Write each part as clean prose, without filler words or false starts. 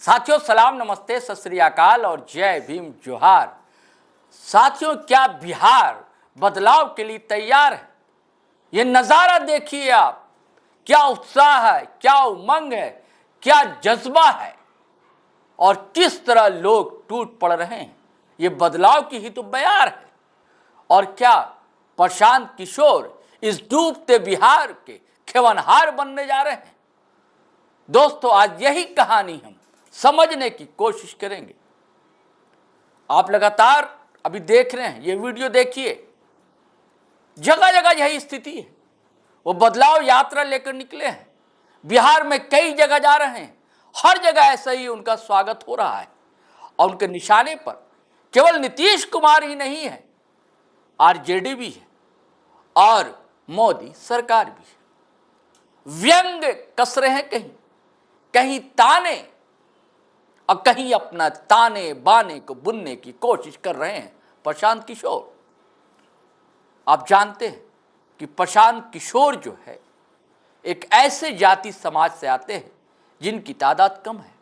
साथियों सलाम, नमस्ते, सत श्री अकाल और जय भीम जोहार। साथियों, क्या बिहार बदलाव के लिए तैयार है? ये नज़ारा देखिए आप, क्या उत्साह है, क्या उमंग है, क्या जज्बा है और किस तरह लोग टूट पड़ रहे हैं। ये बदलाव की ही तो बयार है। और क्या प्रशांत किशोर इस डूबते बिहार के खेवनहार बनने जा रहे हैं? दोस्तों, आज यही कहानी हम समझने की कोशिश करेंगे। आप लगातार अभी देख रहे हैं, ये वीडियो देखिए, जगह जगह यही स्थिति है। वो बदलाव यात्रा लेकर निकले हैं, बिहार में कई जगह जा रहे हैं, हर जगह ऐसा ही उनका स्वागत हो रहा है। और उनके निशाने पर केवल नीतीश कुमार ही नहीं है, आरजेडी भी है और मोदी सरकार भी है। व्यंग कस रहे हैं, कहीं कहीं ताने और कहीं अपना ताने बाने को बुनने की कोशिश कर रहे हैं प्रशांत किशोर। आप जानते हैं कि प्रशांत किशोर जो है एक ऐसे जाति समाज से आते हैं जिनकी तादाद कम है,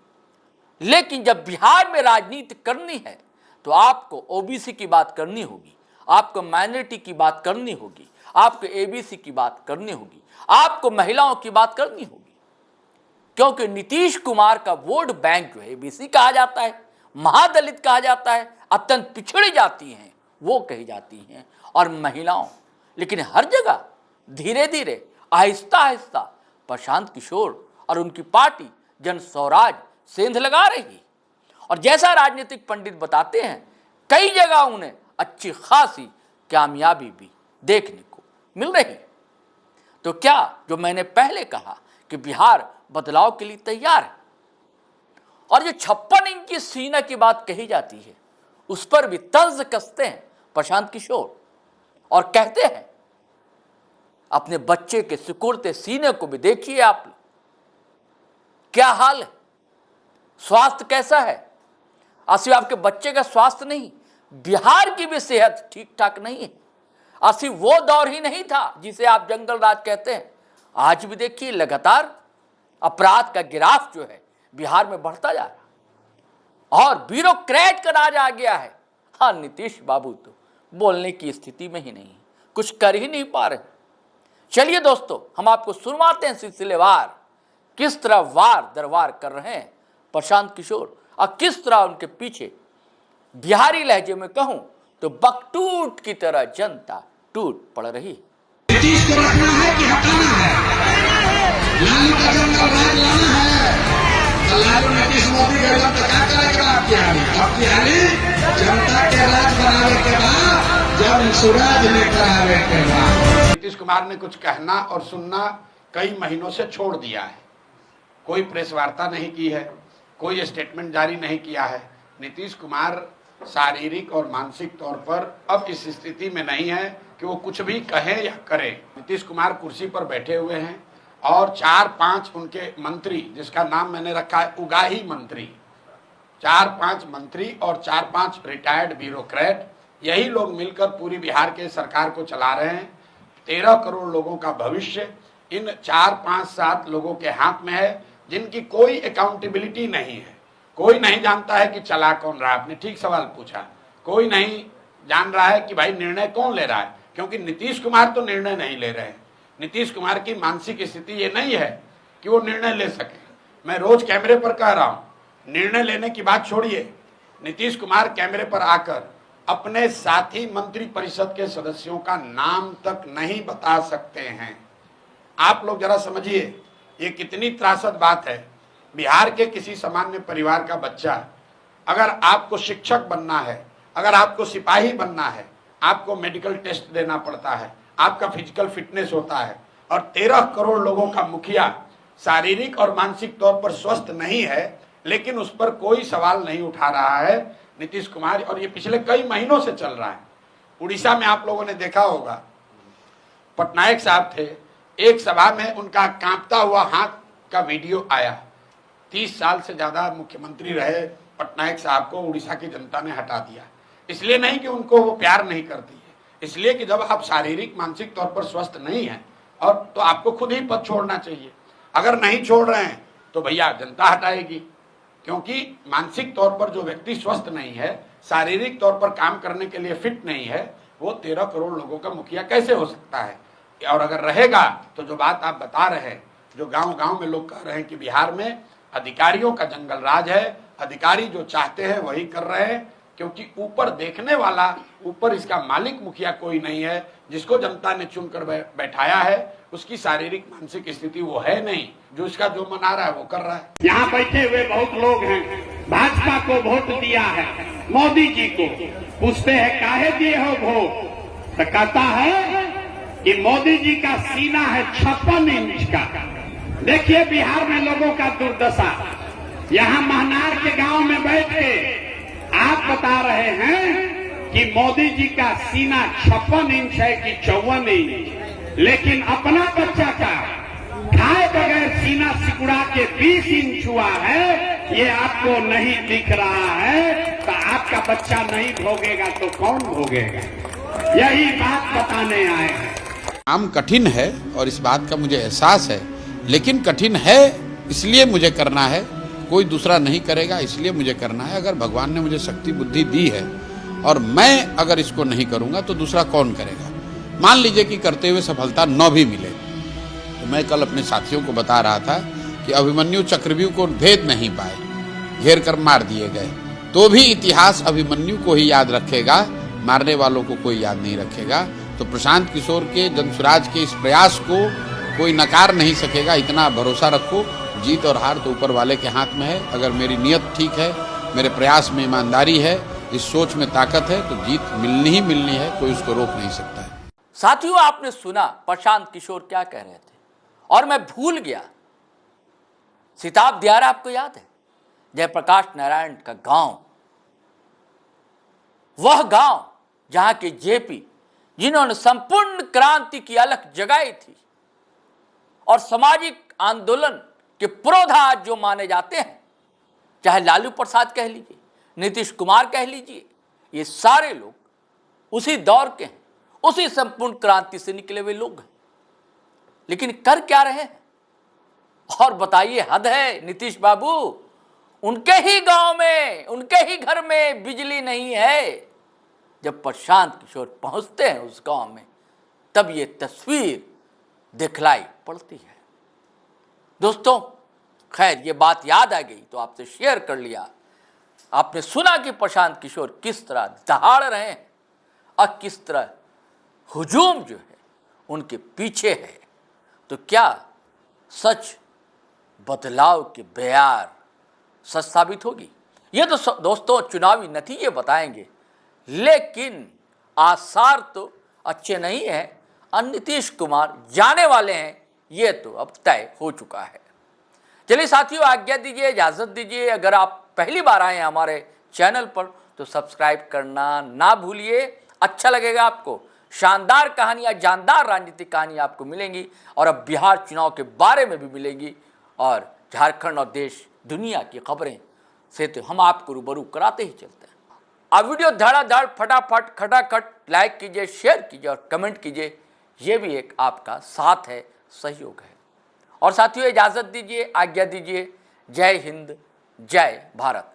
लेकिन जब बिहार में राजनीति करनी है तो आपको ओबीसी की बात करनी होगी, आपको माइनॉरिटी की बात करनी होगी, आपको एबीसी की बात करनी होगी, आपको महिलाओं की बात करनी होगी। क्योंकि नीतीश कुमार का वोट बैंक जो है एबीसी कहा जाता है, महादलित कहा जाता है, अत्यंत पिछड़ी जाती हैं वो कही जाती हैं, और महिलाओं। लेकिन हर जगह धीरे धीरे आहिस्ता आहिस्ता प्रशांत किशोर और उनकी पार्टी जन स्वराज सेंध लगा रही है। और जैसा राजनीतिक पंडित बताते हैं, कई जगह उन्हें अच्छी खासी कामयाबी भी देखने को मिल रही है। तो क्या जो मैंने पहले कहा कि बिहार बदलाव के लिए तैयार है, और जो 56 इंच की सीना की बात कही जाती है उस पर भी तर्ज कसते हैं प्रशांत किशोर और कहते हैं अपने बच्चे के सिकुड़ते सीने को भी देखिए आप, क्या हाल है, स्वास्थ्य कैसा है। सिर्फ आपके बच्चे का स्वास्थ्य नहीं, बिहार की भी सेहत ठीक ठाक नहीं है। सिर्फ वो दौर ही नहीं था जिसे आप जंगल राज कहते हैं, आज भी देखिए लगातार अपराध का गिराफ जो है बिहार में बढ़ता जा रहा और ब्यूरोक्रेट का राज आ गया है। हाँ, नीतीश बाबू तो बोलने की स्थिति में ही नहीं है, कुछ कर ही नहीं पा रहे। चलिए दोस्तों, हम आपको सुनवाते हैं सिलसिलेवार किस तरह वार दरवार कर रहे हैं प्रशांत किशोर और किस तरह उनके पीछे बिहारी लहजे में कहूं तो बकटूट की तरह जनता टूट पड़ रही है। नीतीश को रखना है कि हटाना है? लालू का जंगल राज लाना है तो लालू नीतीश मोदी के तो क्या करेगा? आपकी हाली जनता के राज बनाने के बाद जब सुराज लेकर आने के बाद नीतीश कुमार ने कुछ कहना और सुनना कई महीनों से छोड़ दिया है। कोई प्रेस वार्ता नहीं की है, कोई स्टेटमेंट जारी नहीं किया है। नीतीश कुमार शारीरिक और मानसिक तौर पर अब इस स्थिति में नहीं है कि वो कुछ भी कहें या करें। नीतीश कुमार कुर्सी पर बैठे हुए हैं और 4-5 उनके मंत्री, जिसका नाम मैंने रखा है उगाही मंत्री, 4-5 मंत्री और 4-5 रिटायर्ड ब्यूरोक्रेट, यही लोग मिलकर पूरी बिहार के सरकार को चला रहे हैं। 13 करोड़ लोगों का भविष्य इन 4-5-7 लोगों के हाथ में है, जिनकी कोई अकाउंटेबिलिटी नहीं है। कोई नहीं जानता है कि चला कौन रहा है। आपने ठीक सवाल पूछा, कोई नहीं जान रहा है कि भाई निर्णय कौन ले रहा है, क्योंकि नीतीश कुमार तो निर्णय नहीं ले रहे हैं। नीतीश कुमार की मानसिक स्थिति ये नहीं है कि वो निर्णय ले सके। मैं रोज कैमरे पर कह रहा हूं, निर्णय लेने की बात छोड़िए, नीतीश कुमार कैमरे पर आकर अपने साथी मंत्री परिषद के सदस्यों का नाम तक नहीं बता सकते हैं। आप लोग जरा समझिए ये कितनी त्रासद बात है। बिहार के किसी सामान्य परिवार का बच्चा, अगर आपको शिक्षक बनना है, अगर आपको सिपाही बनना है, आपको मेडिकल टेस्ट देना पड़ता है, आपका फिजिकल फिटनेस होता है, और 13 करोड़ लोगों का मुखिया शारीरिक और मानसिक तौर पर स्वस्थ नहीं है, लेकिन उस पर कोई सवाल नहीं उठा रहा है नीतीश कुमार। और ये पिछले कई महीनों से चल रहा है। उड़ीसा में आप लोगों ने देखा होगा, पटनायक साहब थे, एक सभा में उनका कांपता हुआ हाथ का वीडियो आया। 30 साल से ज्यादा मुख्यमंत्री रहे पटनायक साहब को उड़ीसा की जनता ने हटा दिया। इसलिए नहीं कि उनको वो प्यार नहीं करती है, इसलिए कि जब आप शारीरिक मानसिक तौर पर स्वस्थ नहीं हैं और तो आपको खुद ही पद छोड़ना चाहिए। अगर नहीं छोड़ रहे हैं तो भैया जनता हटाएगी। क्योंकि मानसिक तौर पर जो व्यक्ति स्वस्थ नहीं है, शारीरिक तौर पर काम करने के लिए फिट नहीं है, वो 13 करोड़ लोगों का मुखिया कैसे हो सकता है। और अगर रहेगा तो जो बात आप बता रहे हैं, जो गांव गांव में लोग कह रहे हैं कि बिहार में अधिकारियों का जंगल राज है, अधिकारी जो चाहते हैं वही कर रहे हैं, क्योंकि ऊपर देखने वाला, ऊपर इसका मालिक मुखिया कोई नहीं है, जिसको जनता ने चुनकर बैठाया है, उसकी शारीरिक मानसिक स्थिति वो है नहीं, जो इसका जो मन आ रहा है वो कर रहा है। यहाँ बैठे हुए बहुत लोग हैं, भाजपा को वोट दिया है, मोदी जी को पूछते हैं काहे दिए हो वोट, तो कहता है कि मोदी जी का सीना है 56 इंच का। देखिए बिहार में लोगों का दुर्दशा। यहाँ महनार के गांव में बैठ के आप बता रहे हैं कि मोदी जी का सीना 56 इंच है कि 54 इंच, लेकिन अपना बच्चा का खाए बगैर सीना सिकुड़ा के 20 इंच हुआ है, ये आपको नहीं दिख रहा है, तो आपका बच्चा नहीं भोगेगा तो कौन भोगेगा। यही बात बताने आए हैं। काम कठिन है और इस बात का मुझे एहसास है, लेकिन कठिन है इसलिए मुझे करना है, कोई दूसरा नहीं करेगा इसलिए मुझे करना है। अगर भगवान ने मुझे शक्ति बुद्धि दी है और मैं अगर इसको नहीं करूंगा तो दूसरा कौन करेगा। मान लीजिए कि करते हुए सफलता न भी मिले, तो मैं कल अपने साथियों को बता रहा था कि अभिमन्यु चक्रव्यूह को भेद नहीं पाए, घेर कर मार दिए गए, तो भी इतिहास अभिमन्यु को ही याद रखेगा, मारने वालों को कोई याद नहीं रखेगा। तो प्रशांत किशोर के जनसुराज के इस प्रयास को कोई नकार नहीं सकेगा, इतना भरोसा रखो। जीत और हार तो ऊपर वाले के हाथ में है। अगर मेरी नीयत ठीक है, मेरे प्रयास में ईमानदारी है, इस सोच में ताकत है, तो जीत मिलनी ही मिलनी है, कोई उसको रोक नहीं सकता है। साथियों, आपने सुना प्रशांत किशोर क्या कह रहे थे, और मैं भूल गया, सिताब दियारा आपको याद है, जयप्रकाश नारायण का गांव, वह गांव जहां के जेपी जिन्होंने संपूर्ण क्रांति की अलख जगाई थी और सामाजिक आंदोलन के पुरोधा आज जो माने जाते हैं, चाहे लालू प्रसाद कह लीजिए, नीतीश कुमार कह लीजिए, ये सारे लोग उसी दौर के हैं, उसी संपूर्ण क्रांति से निकले हुए लोग हैं। लेकिन कर क्या रहे हैं, और बताइए, हद है नीतीश बाबू, उनके ही गांव में, उनके ही घर में बिजली नहीं है। जब प्रशांत किशोर पहुंचते हैं उस गांव में, तब ये तस्वीर दिखलाई पड़ती है। दोस्तों, खैर ये बात याद आ गई तो आपसे शेयर कर लिया। आपने सुना कि प्रशांत किशोर किस तरह दहाड़ रहे हैं और किस तरह हुजूम जो है उनके पीछे है। तो क्या सच बदलाव की बयार सच साबित होगी? ये तो दोस्तों चुनावी नतीजे बताएंगे, लेकिन आसार तो अच्छे नहीं हैं। नीतीश कुमार जाने वाले हैं, ये तो अब तय हो चुका है। चलिए साथियों, आज्ञा दीजिए, इजाज़त दीजिए। अगर आप पहली बार आए हैं हमारे चैनल पर तो सब्सक्राइब करना ना भूलिए। अच्छा लगेगा आपको, शानदार कहानियाँ, जानदार राजनीतिक कहानी आपको मिलेंगी, और अब बिहार चुनाव के बारे में भी मिलेगी, और झारखंड और देश दुनिया की खबरें से तो हम आपको रूबरू कराते ही चलते हैं। आप वीडियो धड़ाधड़ फटाफट खटाखट लाइक कीजिए, शेयर कीजिए और कमेंट कीजिए। ये भी एक आपका साथ है, सहयोग है। और साथियों, इजाज़त दीजिए, आज्ञा दीजिए। जय हिंद, जय भारत।